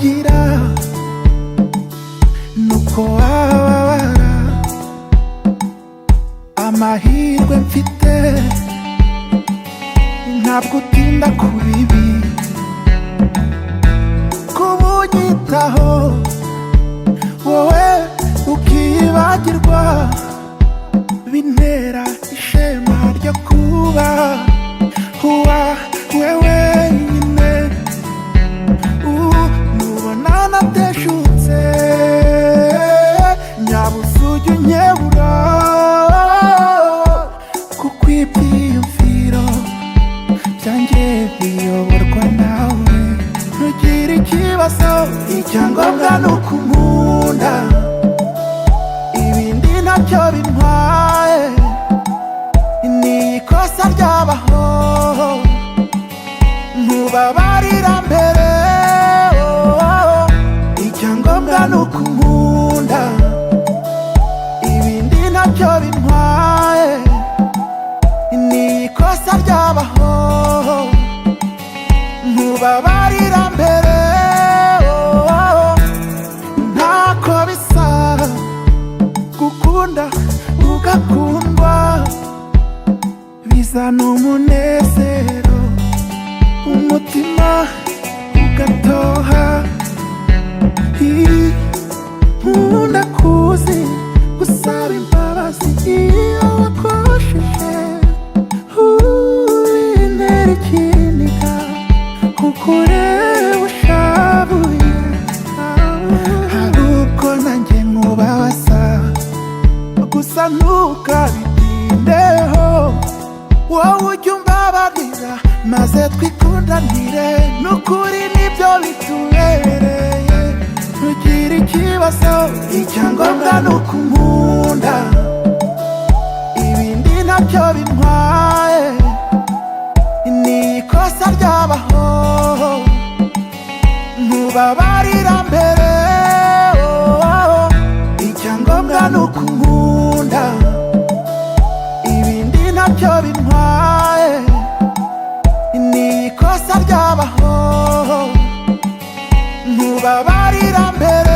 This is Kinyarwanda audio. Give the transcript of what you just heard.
birangira nuko wababara. Amahirwe mfite ntabwo utinda ku bibi, kuba unyitaho wowe ukibagirwa bintera ishema ryo kuba wewe nyine. Nubona nateshutse nyabusa ujye unyebura, kuko ibyiyumviro byanjye biyoborwa nawe. Ntugire ikibazo, icyangombwa ni ukunkunda, ibindi ntacyo bintwaye. Ni ikosa ryabaho, ntubabarira mbere. Icyangombwa ni ukunkunda, ibindi ntacyo bintwaye. Ni ikosa ryabaho, ntubabarira mbere. Ntako bisa gukunda ugakundwa, bizana umunezero umutima ugatoha. Nkunda kuzi gusaba imbabazi iyo wakosheje, bintera ikiniga kuko ureba ushabuye. Hari ubwo nanjye nkubabaza, gusa ntukabitindeho. Wowe ujye umbabarira maze twikundanire, n'ukuri nibyo bitubereye. Ntugire ikibazo, icyangombwa ni ukunkunda, ibindi ntacyo bintwaye. Ni ikosa ryabaho, ntubabarira mbere. Icyangombwa ni ukunkunda, ibindi ntacyo bintwaye. Ni ikosa ryabaho, ntubabarira mbere.